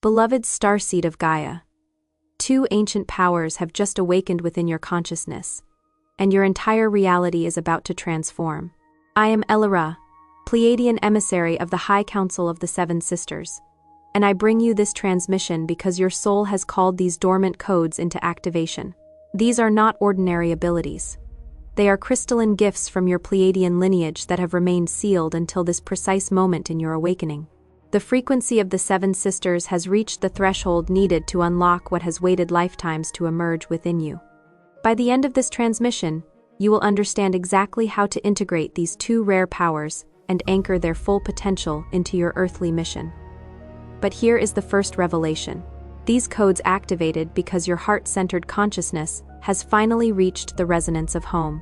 Beloved Starseed of Gaia, two ancient powers have just awakened within your consciousness, and your entire reality is about to transform. I am Elira, Pleiadian emissary of the High Council of the Seven Sisters, and I bring you this transmission because your soul has called these dormant codes into activation. These are not ordinary abilities. They are crystalline gifts from your Pleiadian lineage that have remained sealed until this precise moment in your awakening. The frequency of the Seven Sisters has reached the threshold needed to unlock what has waited lifetimes to emerge within you. By the end of this transmission, you will understand exactly how to integrate these two rare powers and anchor their full potential into your earthly mission. But here is the first revelation. These codes activated because your heart-centered consciousness has finally reached the resonance of home.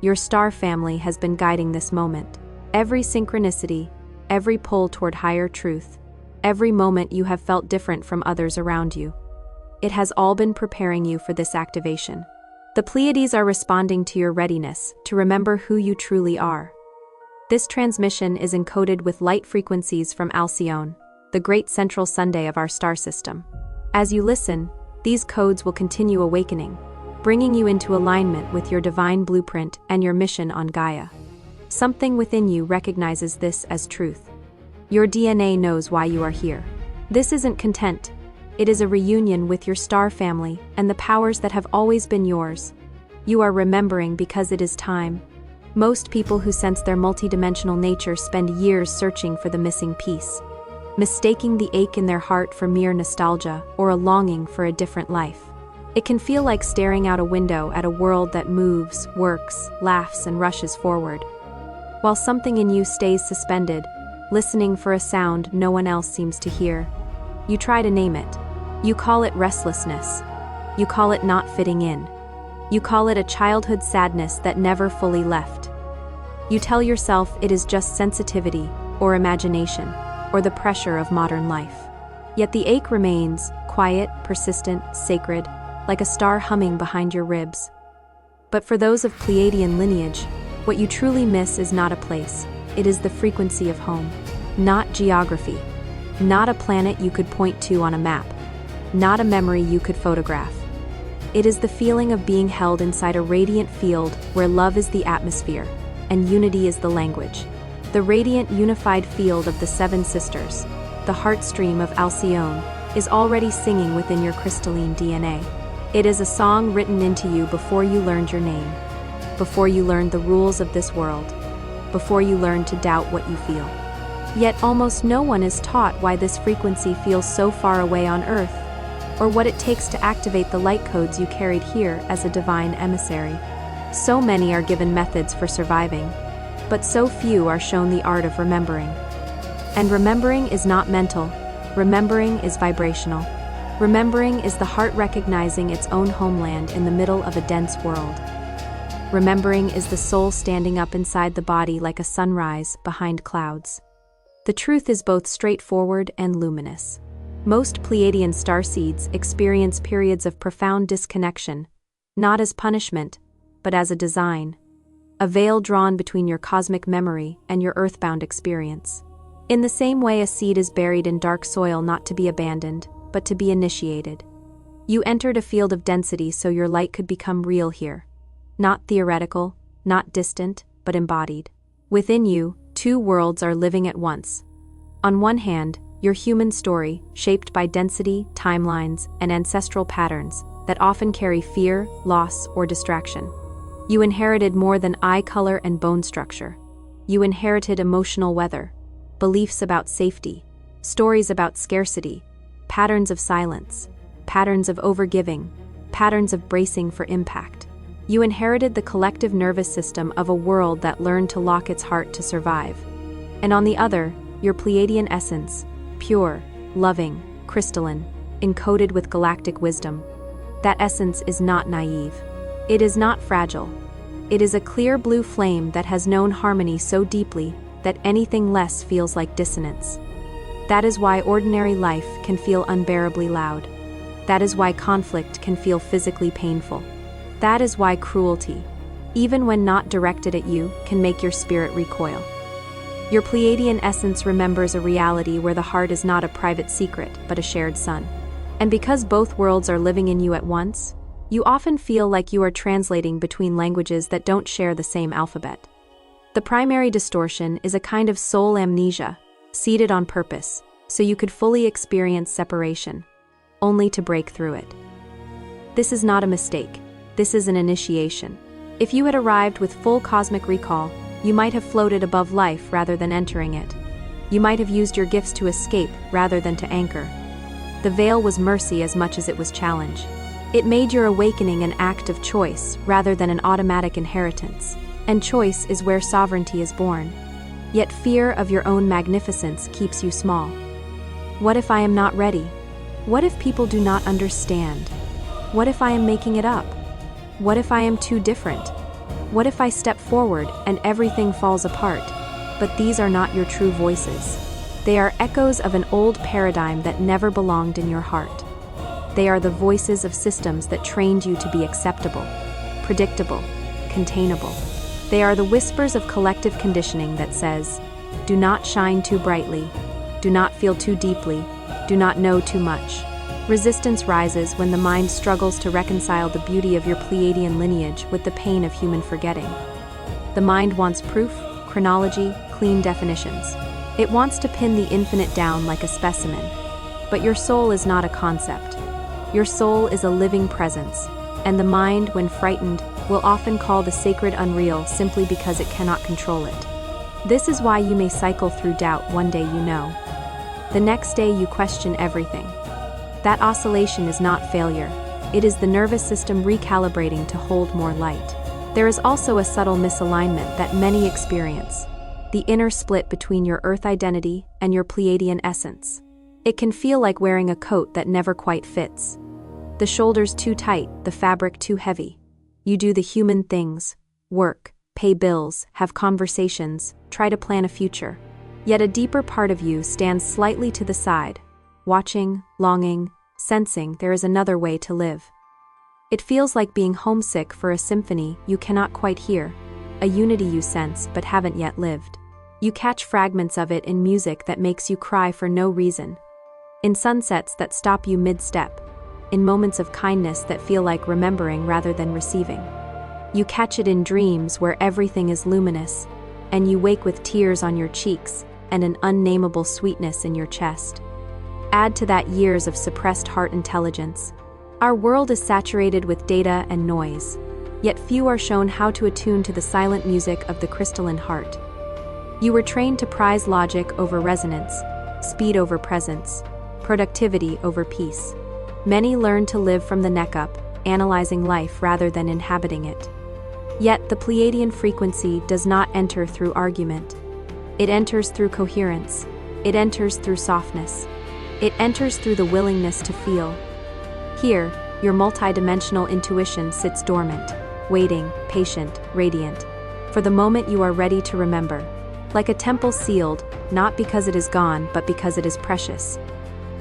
Your star family has been guiding this moment. Every synchronicity, every pull toward higher truth, every moment you have felt different from others around you. It has all been preparing you for this activation. The Pleiades are responding to your readiness to remember who you truly are. This transmission is encoded with light frequencies from Alcyone, the great central Sunday of our star system. As you listen, these codes will continue awakening, bringing you into alignment with your divine blueprint and your mission on Gaia. Something within you recognizes this as truth. Your DNA knows why you are here. This isn't content. It is a reunion with your star family and the powers that have always been yours. You are remembering because it is time. Most people who sense their multidimensional nature spend years searching for the missing piece, mistaking the ache in their heart for mere nostalgia or a longing for a different life. It can feel like staring out a window at a world that moves, works, laughs, and rushes forward, while something in you stays suspended, listening for a sound no one else seems to hear. You try to name it. You call it restlessness. You call it not fitting in. You call it a childhood sadness that never fully left. You tell yourself it is just sensitivity, or imagination, or the pressure of modern life. Yet the ache remains, quiet, persistent, sacred, like a star humming behind your ribs. But for those of Pleiadian lineage, what you truly miss is not a place, it is the frequency of home. Not geography. Not a planet you could point to on a map. Not a memory you could photograph. It is the feeling of being held inside a radiant field where love is the atmosphere, and unity is the language. The radiant unified field of the Seven Sisters, the heartstream of Alcyone, is already singing within your crystalline DNA. It is a song written into you before you learned your name, before you learned the rules of this world, before you learned to doubt what you feel. Yet almost no one is taught why this frequency feels so far away on Earth, or what it takes to activate the light codes you carried here as a divine emissary. So many are given methods for surviving, but so few are shown the art of remembering. And remembering is not mental, remembering is vibrational. Remembering is the heart recognizing its own homeland in the middle of a dense world. Remembering is the soul standing up inside the body like a sunrise behind clouds. The truth is both straightforward and luminous. Most Pleiadian starseeds experience periods of profound disconnection, not as punishment, but as a design, a veil drawn between your cosmic memory and your earthbound experience. In the same way a seed is buried in dark soil not to be abandoned, but to be initiated. You entered a field of density so your light could become real here. Not theoretical, not distant, but embodied. Within you, two worlds are living at once. On one hand, your human story, shaped by density, timelines, and ancestral patterns that often carry fear, loss, or distraction. You inherited more than eye color and bone structure. You inherited emotional weather, beliefs about safety, stories about scarcity, patterns of silence, patterns of overgiving, patterns of bracing for impact. You inherited the collective nervous system of a world that learned to lock its heart to survive. And on the other, your Pleiadian essence, pure, loving, crystalline, encoded with galactic wisdom. That essence is not naive. It is not fragile. It is a clear blue flame that has known harmony so deeply that anything less feels like dissonance. That is why ordinary life can feel unbearably loud. That is why conflict can feel physically painful. That is why cruelty, even when not directed at you, can make your spirit recoil. Your Pleiadian essence remembers a reality where the heart is not a private secret, but a shared sun. And because both worlds are living in you at once, you often feel like you are translating between languages that don't share the same alphabet. The primary distortion is a kind of soul amnesia, seeded on purpose, so you could fully experience separation, only to break through it. This is not a mistake. This is an initiation. If you had arrived with full cosmic recall, you might have floated above life rather than entering it. You might have used your gifts to escape rather than to anchor. The veil was mercy as much as it was challenge. It made your awakening an act of choice rather than an automatic inheritance. And choice is where sovereignty is born. Yet fear of your own magnificence keeps you small. What if I am not ready? What if people do not understand? What if I am making it up? What if I am too different? What if I step forward and everything falls apart? But these are not your true voices. They are echoes of an old paradigm that never belonged in your heart. They are the voices of systems that trained you to be acceptable, predictable, containable. They are the whispers of collective conditioning that says, do not shine too brightly, do not feel too deeply, do not know too much. Resistance rises when the mind struggles to reconcile the beauty of your Pleiadian lineage with the pain of human forgetting. The mind wants proof, chronology, clean definitions. It wants to pin the infinite down like a specimen. But your soul is not a concept. Your soul is a living presence, and the mind, when frightened, will often call the sacred unreal simply because it cannot control it. This is why you may cycle through doubt. One day you know. The next day you question everything. That oscillation is not failure. It is the nervous system recalibrating to hold more light. There is also a subtle misalignment that many experience, the inner split between your Earth identity and your Pleiadian essence. It can feel like wearing a coat that never quite fits. The shoulders too tight, the fabric too heavy. You do the human things, work, pay bills, have conversations, try to plan a future. Yet a deeper part of you stands slightly to the side, watching, longing, sensing there is another way to live. It feels like being homesick for a symphony you cannot quite hear, a unity you sense but haven't yet lived. You catch fragments of it in music that makes you cry for no reason, in sunsets that stop you mid-step, in moments of kindness that feel like remembering rather than receiving. You catch it in dreams where everything is luminous, and you wake with tears on your cheeks and an unnameable sweetness in your chest. Add to that years of suppressed heart intelligence. Our world is saturated with data and noise, yet few are shown how to attune to the silent music of the crystalline heart. You were trained to prize logic over resonance, speed over presence, productivity over peace. Many learn to live from the neck up, analyzing life rather than inhabiting it. Yet the Pleiadian frequency does not enter through argument. It enters through coherence. It enters through softness. It enters through the willingness to feel. Here, your multidimensional intuition sits dormant, waiting, patient, radiant, for the moment you are ready to remember. Like a temple sealed, not because it is gone, but because it is precious.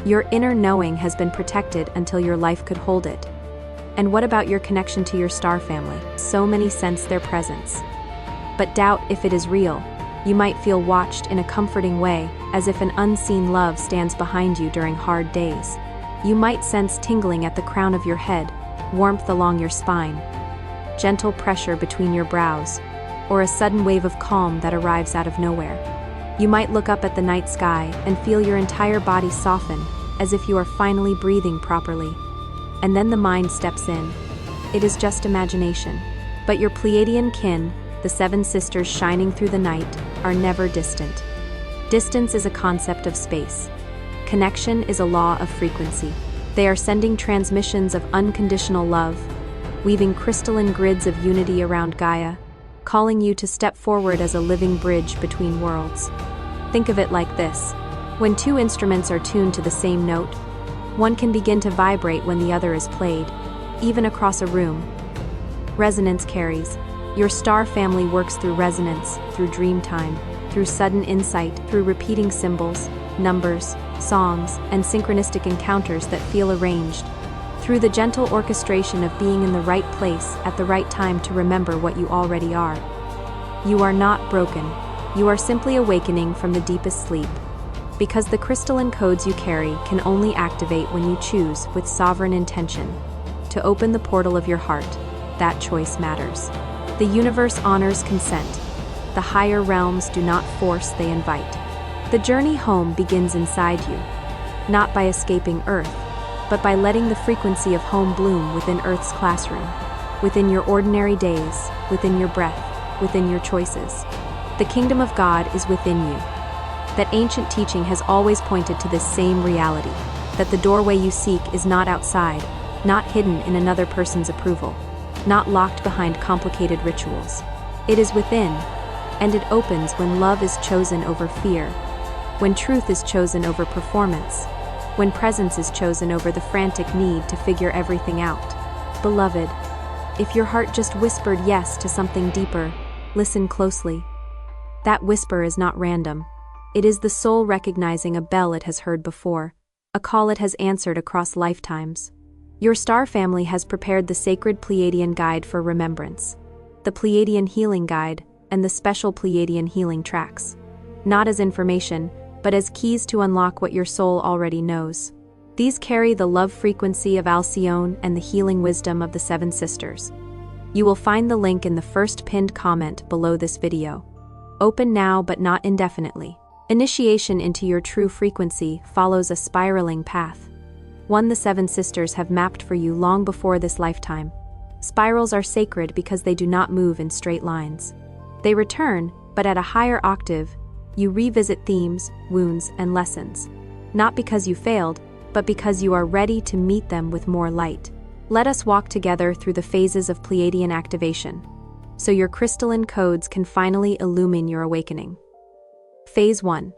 Your inner knowing has been protected until your life could hold it. And what about your connection to your star family? So many sense their presence. But doubt if it is real. You might feel watched in a comforting way, as if an unseen love stands behind you during hard days. You might sense tingling at the crown of your head, warmth along your spine, gentle pressure between your brows, or a sudden wave of calm that arrives out of nowhere. You might look up at the night sky and feel your entire body soften, as if you are finally breathing properly. And then the mind steps in. It is just imagination. But your Pleiadian kin, the seven sisters shining through the night, are never distant. Distance is a concept of space. Connection is a law of frequency. They are sending transmissions of unconditional love, weaving crystalline grids of unity around Gaia, calling you to step forward as a living bridge between worlds. Think of it like this. When two instruments are tuned to the same note, one can begin to vibrate when the other is played, even across a room. Resonance carries. Your star family works through resonance, through dream time, through sudden insight, through repeating symbols, numbers, songs, and synchronistic encounters that feel arranged, through the gentle orchestration of being in the right place at the right time to remember what you already are. You are not broken. You are simply awakening from the deepest sleep. Because the crystalline codes you carry can only activate when you choose, with sovereign intention, to open the portal of your heart. That choice matters. The universe honors consent. The higher realms do not force, they invite. The journey home begins inside you, not by escaping Earth, but by letting the frequency of home bloom within Earth's classroom, within your ordinary days, within your breath, within your choices. The kingdom of God is within you. That ancient teaching has always pointed to this same reality, that the doorway you seek is not outside, not hidden in another person's approval, not locked behind complicated rituals. It is within, and it opens when love is chosen over fear, when truth is chosen over performance, when presence is chosen over the frantic need to figure everything out. Beloved, if your heart just whispered yes to something deeper, listen closely. That whisper is not random. It is the soul recognizing a bell it has heard before, a call it has answered across lifetimes. Your star family has prepared the sacred Pleiadian guide for remembrance, the Pleiadian healing guide, and the special Pleiadian healing tracks. Not as information, but as keys to unlock what your soul already knows. These carry the love frequency of Alcyone and the healing wisdom of the Seven Sisters. You will find the link in the first pinned comment below this video. Open now but not indefinitely. Initiation into your true frequency follows a spiraling path, one the Seven Sisters have mapped for you long before this lifetime. Spirals are sacred because they do not move in straight lines. They return, but at a higher octave. You revisit themes, wounds, and lessons. Not because you failed, but because you are ready to meet them with more light. Let us walk together through the phases of Pleiadian activation, so your crystalline codes can finally illumine your awakening. Phase 1.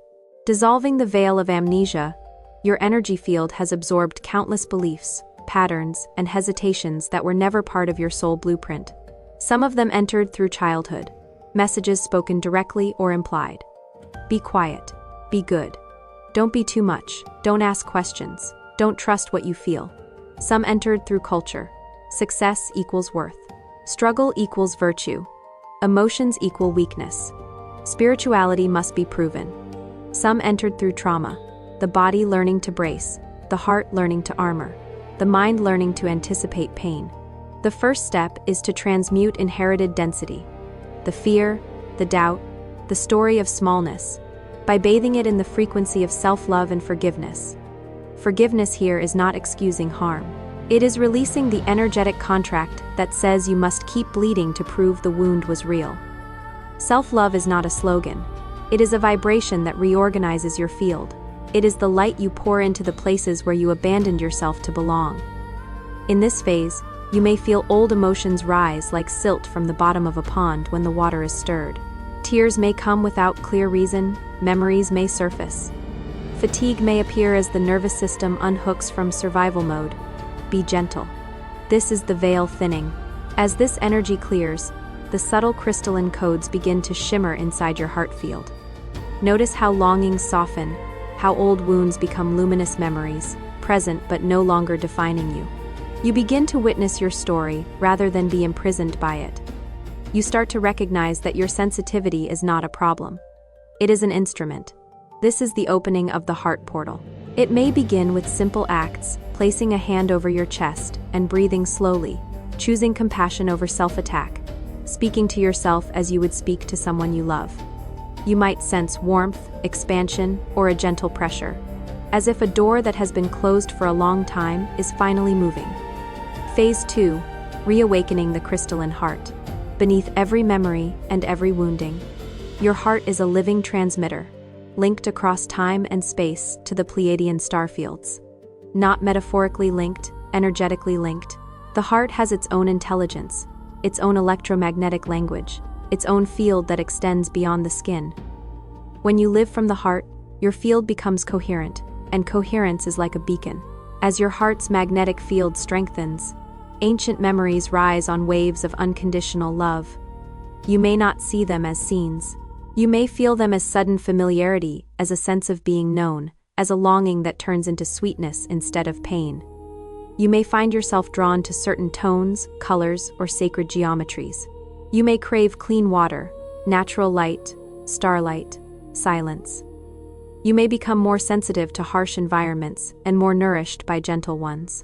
Dissolving the veil of amnesia. Your energy field has absorbed countless beliefs, patterns, and hesitations that were never part of your soul blueprint. Some of them entered through childhood, messages spoken directly or implied. Be quiet. Be good. Don't be too much. Don't ask questions. Don't trust what you feel. Some entered through culture. Success equals worth. Struggle equals virtue. Emotions equal weakness. Spirituality must be proven. Some entered through trauma. The body learning to brace. The heart learning to armor. The mind learning to anticipate pain. The first step is to transmute inherited density. The fear, the doubt, the story of smallness, by bathing it in the frequency of self-love and forgiveness. Forgiveness here is not excusing harm. It is releasing the energetic contract that says you must keep bleeding to prove the wound was real. Self-love is not a slogan. It is a vibration that reorganizes your field. It is the light you pour into the places where you abandoned yourself to belong. In this phase, you may feel old emotions rise like silt from the bottom of a pond when the water is stirred. Tears may come without clear reason, memories may surface. Fatigue may appear as the nervous system unhooks from survival mode. Be gentle. This is the veil thinning. As this energy clears, the subtle crystalline codes begin to shimmer inside your heart field. Notice how longings soften, how old wounds become luminous memories, present but no longer defining you. You begin to witness your story rather than be imprisoned by it. You start to recognize that your sensitivity is not a problem. It is an instrument. This is the opening of the heart portal. It may begin with simple acts, placing a hand over your chest and breathing slowly, choosing compassion over self-attack, speaking to yourself as you would speak to someone you love. You might sense warmth, expansion, or a gentle pressure, as if a door that has been closed for a long time is finally moving. Phase 2. Reawakening the crystalline heart. Beneath every memory and every wounding, your heart is a living transmitter, linked across time and space to the Pleiadian starfields. Not metaphorically linked, energetically linked, the heart has its own intelligence, its own electromagnetic language, its own field that extends beyond the skin. When you live from the heart, your field becomes coherent, and coherence is like a beacon. As your heart's magnetic field strengthens, ancient memories rise on waves of unconditional love. You may not see them as scenes. You may feel them as sudden familiarity, as a sense of being known, as a longing that turns into sweetness instead of pain. You may find yourself drawn to certain tones, colors, or sacred geometries. You may crave clean water, natural light, starlight, silence. You may become more sensitive to harsh environments and more nourished by gentle ones.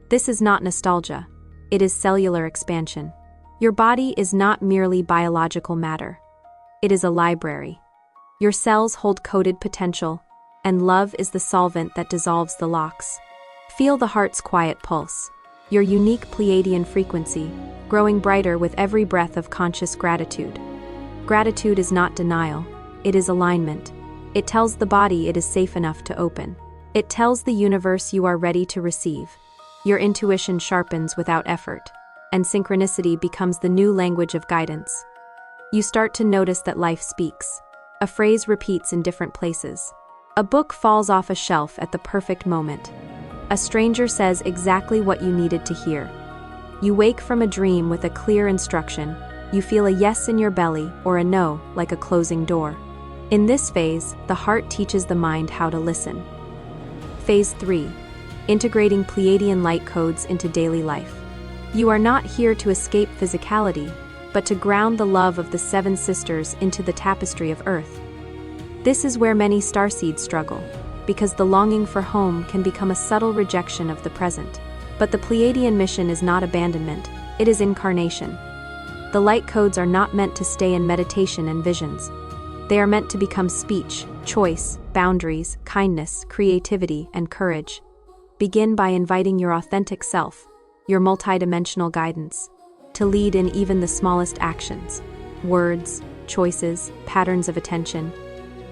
This is not nostalgia. It is cellular expansion. Your body is not merely biological matter. It is a library. Your cells hold coded potential, and love is the solvent that dissolves the locks. Feel the heart's quiet pulse, your unique Pleiadian frequency, growing brighter with every breath of conscious gratitude. Gratitude is not denial, it is alignment. It tells the body it is safe enough to open. It tells the universe you are ready to receive. Your intuition sharpens without effort, and synchronicity becomes the new language of guidance. You start to notice that life speaks. A phrase repeats in different places. A book falls off a shelf at the perfect moment. A stranger says exactly what you needed to hear. You wake from a dream with a clear instruction. You feel a yes in your belly or a no, like a closing door. In this phase, the heart teaches the mind how to listen. Phase 3. Integrating Pleiadian light codes into daily life. You are not here to escape physicality, but to ground the love of the seven sisters into the tapestry of Earth. This is where many starseeds struggle, because the longing for home can become a subtle rejection of the present. But the Pleiadian mission is not abandonment, it is incarnation. The light codes are not meant to stay in meditation and visions. They are meant to become speech, choice, boundaries, kindness, creativity, and courage. Begin by inviting your authentic self, your multidimensional guidance, to lead in even the smallest actions. Words, choices, patterns of attention.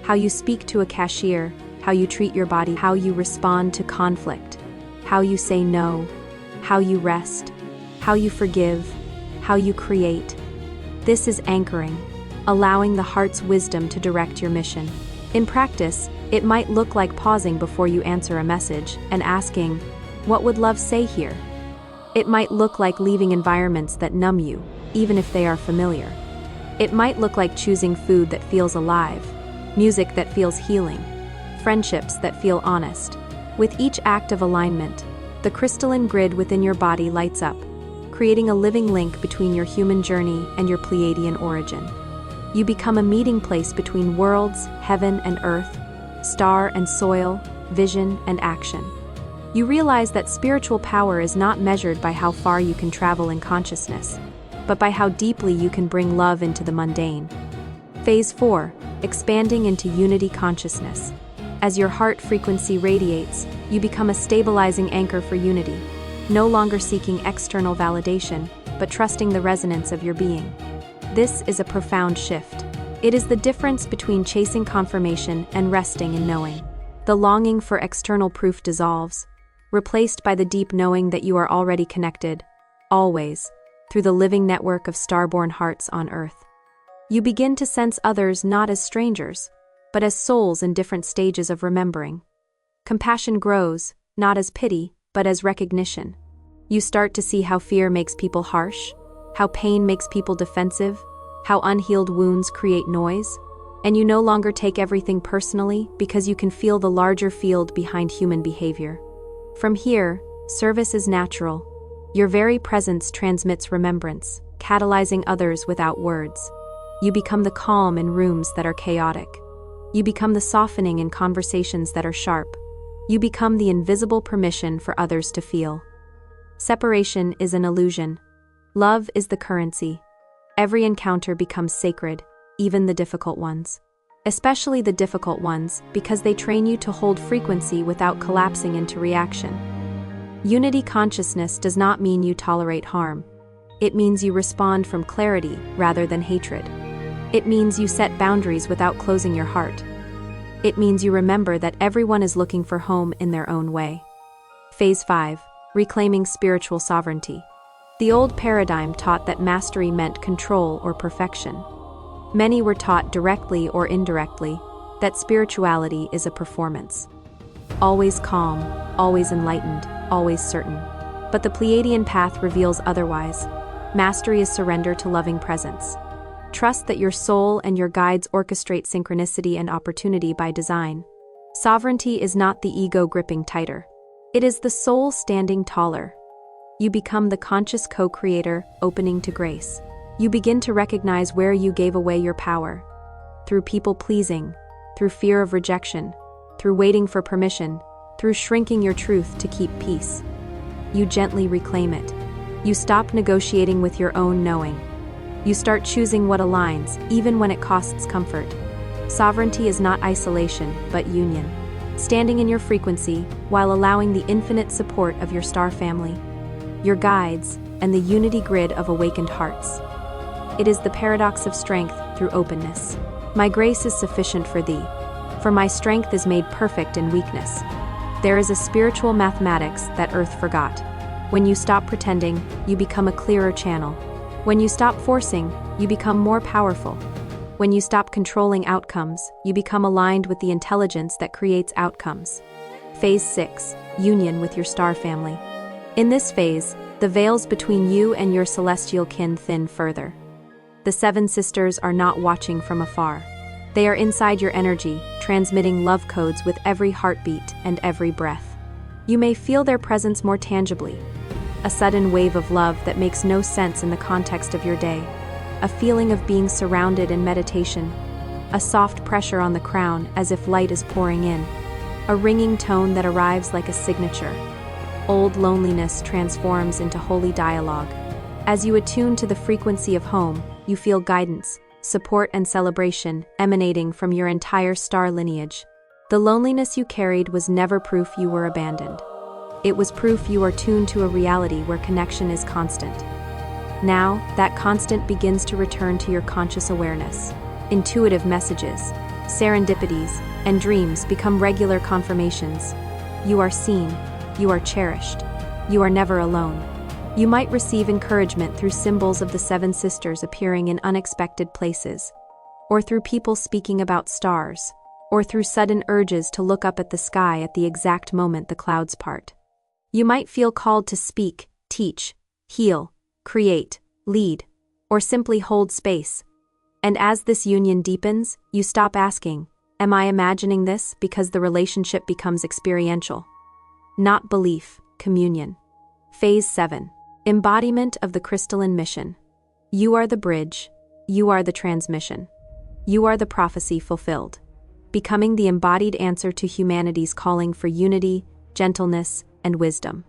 How you speak to a cashier, how you treat your body, how you respond to conflict, how you say no, how you rest, how you forgive, how you create. This is anchoring, allowing the heart's wisdom to direct your mission. In practice, it might look like pausing before you answer a message and asking, "What would love say here?" It might look like leaving environments that numb you, even if they are familiar. It might look like choosing food that feels alive, music that feels healing, friendships that feel honest. With each act of alignment, the crystalline grid within your body lights up, creating a living link between your human journey and your Pleiadian origin. You become a meeting place between worlds, heaven and earth, star and soil, vision and action. You realize that spiritual power is not measured by how far you can travel in consciousness, but by how deeply you can bring love into the mundane. Phase 4. Expanding into unity consciousness. As your heart frequency radiates, you become a stabilizing anchor for unity, no longer seeking external validation, but trusting the resonance of your being. This is a profound shift. It is the difference between chasing confirmation and resting in knowing. The longing for external proof dissolves, replaced by the deep knowing that you are already connected, always, through the living network of starborn hearts on Earth. You begin to sense others not as strangers, but as souls in different stages of remembering. Compassion grows, not as pity, but as recognition. You start to see how fear makes people harsh, how pain makes people defensive, how unhealed wounds create noise, and you no longer take everything personally because you can feel the larger field behind human behavior. From here, service is natural. Your very presence transmits remembrance, catalyzing others without words. You become the calm in rooms that are chaotic. You become the softening in conversations that are sharp. You become the invisible permission for others to feel. Separation is an illusion. Love is the currency. Every encounter becomes sacred, even the difficult ones. Especially the difficult ones, because they train you to hold frequency without collapsing into reaction. Unity consciousness does not mean you tolerate harm. It means you respond from clarity rather than hatred. It means you set boundaries without closing your heart. It means you remember that everyone is looking for home in their own way. Phase 5. Reclaiming spiritual sovereignty. The old paradigm taught that mastery meant control or perfection. Many were taught directly or indirectly that spirituality is a performance. Always calm, always enlightened, always certain. But the Pleiadian path reveals otherwise. Mastery is surrender to loving presence. Trust that your soul and your guides orchestrate synchronicity and opportunity by design. Sovereignty is not the ego gripping tighter. It is the soul standing taller. You become the conscious co-creator, opening to grace. You begin to recognize where you gave away your power. through people-pleasing, through fear of rejection, through waiting for permission, through shrinking your truth to keep peace. You gently reclaim it. You stop negotiating with your own knowing. You start choosing what aligns, even when it costs comfort. Sovereignty is not isolation, but union. Standing in your frequency while allowing the infinite support of your star family, your guides, and the unity grid of awakened hearts. It is the paradox of strength through openness. My grace is sufficient for thee, for my strength is made perfect in weakness. There is a spiritual mathematics that Earth forgot. When you stop pretending, you become a clearer channel. When you stop forcing, you become more powerful. When you stop controlling outcomes, you become aligned with the intelligence that creates outcomes. Phase 6. Union with your star family. In this phase, the veils between you and your celestial kin thin further. The seven sisters are not watching from afar. They are inside your energy, transmitting love codes with every heartbeat and every breath. You may feel their presence more tangibly. A sudden wave of love that makes no sense in the context of your day. A feeling of being surrounded in meditation. A soft pressure on the crown as if light is pouring in. A ringing tone that arrives like a signature. Old loneliness transforms into holy dialogue. As you attune to the frequency of home, you feel guidance, support, and celebration emanating from your entire star lineage. The loneliness you carried was never proof you were abandoned. It was proof you are tuned to a reality where connection is constant. Now, that constant begins to return to your conscious awareness. Intuitive messages, serendipities, and dreams become regular confirmations. You are seen, you are cherished, you are never alone. You might receive encouragement through symbols of the seven sisters appearing in unexpected places, or through people speaking about stars, or through sudden urges to look up at the sky at the exact moment the clouds part. You might feel called to speak, teach, heal, create, lead, or simply hold space. And as this union deepens, you stop asking, "Am I imagining this?" because the relationship becomes experiential. Not belief, communion. Phase 7. Embodiment of the crystalline mission. You are the bridge. You are the transmission. You are the prophecy fulfilled. Becoming the embodied answer to humanity's calling for unity, gentleness, and wisdom.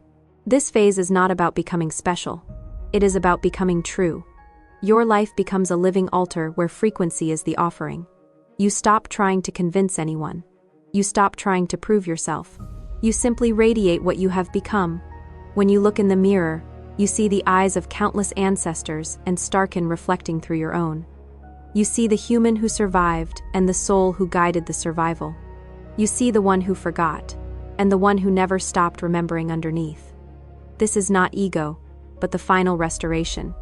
This phase is not about becoming special. It is about becoming true. Your life becomes a living altar where frequency is the offering. You stop trying to convince anyone. You stop trying to prove yourself. You simply radiate what you have become. When you look in the mirror, you see the eyes of countless ancestors and Starkin reflecting through your own. You see the human who survived and the soul who guided the survival. You see the one who forgot, and the one who never stopped remembering underneath. This is not ego, but the final restoration.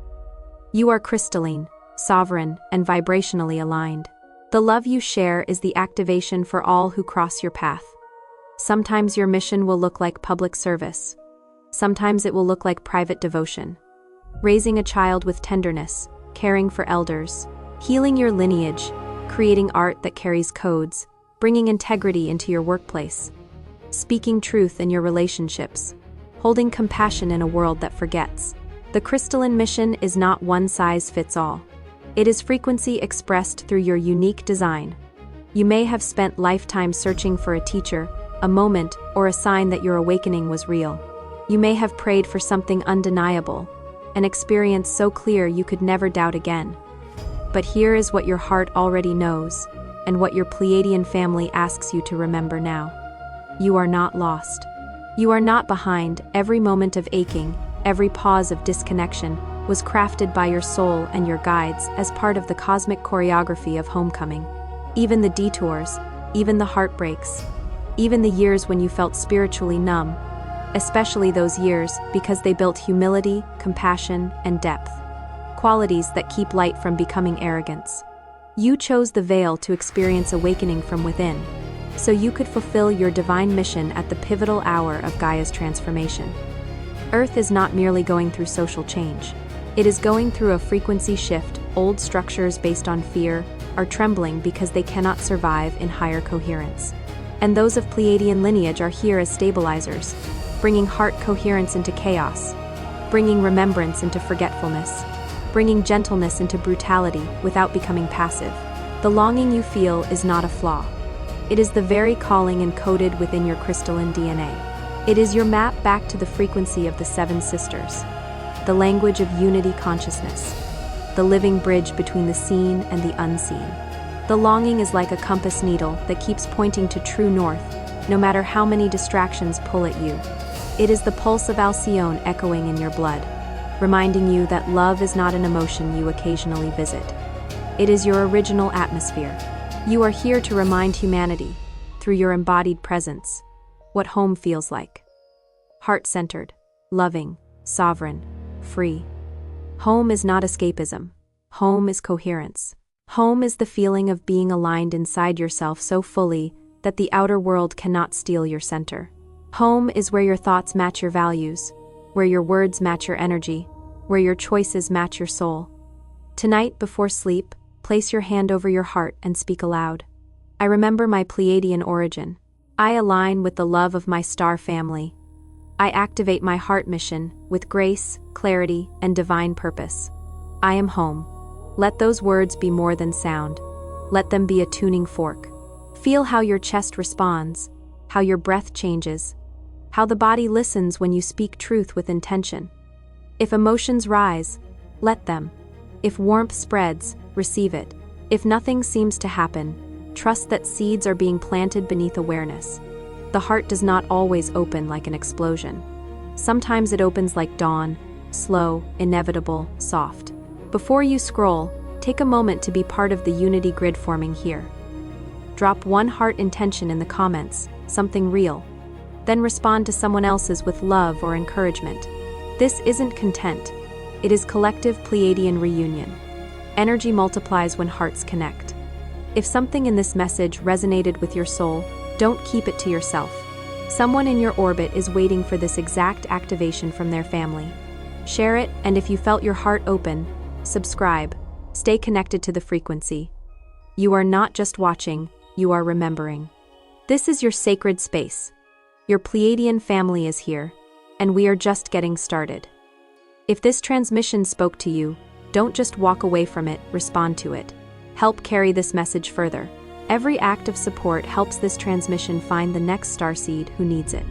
You are crystalline, sovereign, and vibrationally aligned. The love you share is the activation for all who cross your path. Sometimes your mission will look like public service. Sometimes it will look like private devotion. Raising a child with tenderness, caring for elders, healing your lineage, creating art that carries codes, bringing integrity into your workplace, speaking truth in your relationships, holding compassion in a world that forgets. The crystalline mission is not one size fits all. It is frequency expressed through your unique design. You may have spent lifetime searching for a teacher, a moment, or a sign that your awakening was real. You may have prayed for something undeniable, an experience so clear you could never doubt again. But here is what your heart already knows, and what your Pleiadian family asks you to remember now. You are not lost. You are not behind. Every moment of aching, every pause of disconnection, was crafted by your soul and your guides as part of the cosmic choreography of homecoming. Even the detours, even the heartbreaks, even the years when you felt spiritually numb, especially those years because they built humility, compassion, and depth. Qualities that keep light from becoming arrogance. You chose the veil to experience awakening from within, so you could fulfill your divine mission at the pivotal hour of Gaia's transformation. Earth is not merely going through social change. It is going through a frequency shift. Old structures based on fear are trembling because they cannot survive in higher coherence. And those of Pleiadian lineage are here as stabilizers, bringing heart coherence into chaos, bringing remembrance into forgetfulness, bringing gentleness into brutality without becoming passive. The longing you feel is not a flaw. It is the very calling encoded within your crystalline DNA. It is your map back to the frequency of the Seven Sisters, the language of unity consciousness, the living bridge between the seen and the unseen. The longing is like a compass needle that keeps pointing to true north, no matter how many distractions pull at you. It is the pulse of Alcyone echoing in your blood, reminding you that love is not an emotion you occasionally visit. It is your original atmosphere. You are here to remind humanity, through your embodied presence, what home feels like. Heart-centered, loving, sovereign, free. Home is not escapism. Home is coherence. Home is the feeling of being aligned inside yourself so fully that the outer world cannot steal your center. Home is where your thoughts match your values, where your words match your energy, where your choices match your soul. Tonight, before sleep, place your hand over your heart and speak aloud. I remember my Pleiadian origin. I align with the love of my star family. I activate my heart mission with grace, clarity, and divine purpose. I am home. Let those words be more than sound. Let them be a tuning fork. Feel how your chest responds, how your breath changes, how the body listens when you speak truth with intention. If emotions rise, let them. If warmth spreads, receive it. If nothing seems to happen, trust that seeds are being planted beneath awareness. The heart does not always open like an explosion. Sometimes it opens like dawn, slow, inevitable, soft. Before you scroll, take a moment to be part of the unity grid forming here. Drop one heart intention in the comments, something real. Then respond to someone else's with love or encouragement. This isn't content. It is collective Pleiadian reunion. Energy multiplies when hearts connect. If something in this message resonated with your soul, don't keep it to yourself. Someone in your orbit is waiting for this exact activation from their family. Share it, and if you felt your heart open, subscribe. Stay connected to the frequency. You are not just watching, you are remembering. This is your sacred space. Your Pleiadian family is here, and we are just getting started. If this transmission spoke to you, don't just walk away from it, respond to it. Help carry this message further. Every act of support helps this transmission find the next starseed who needs it.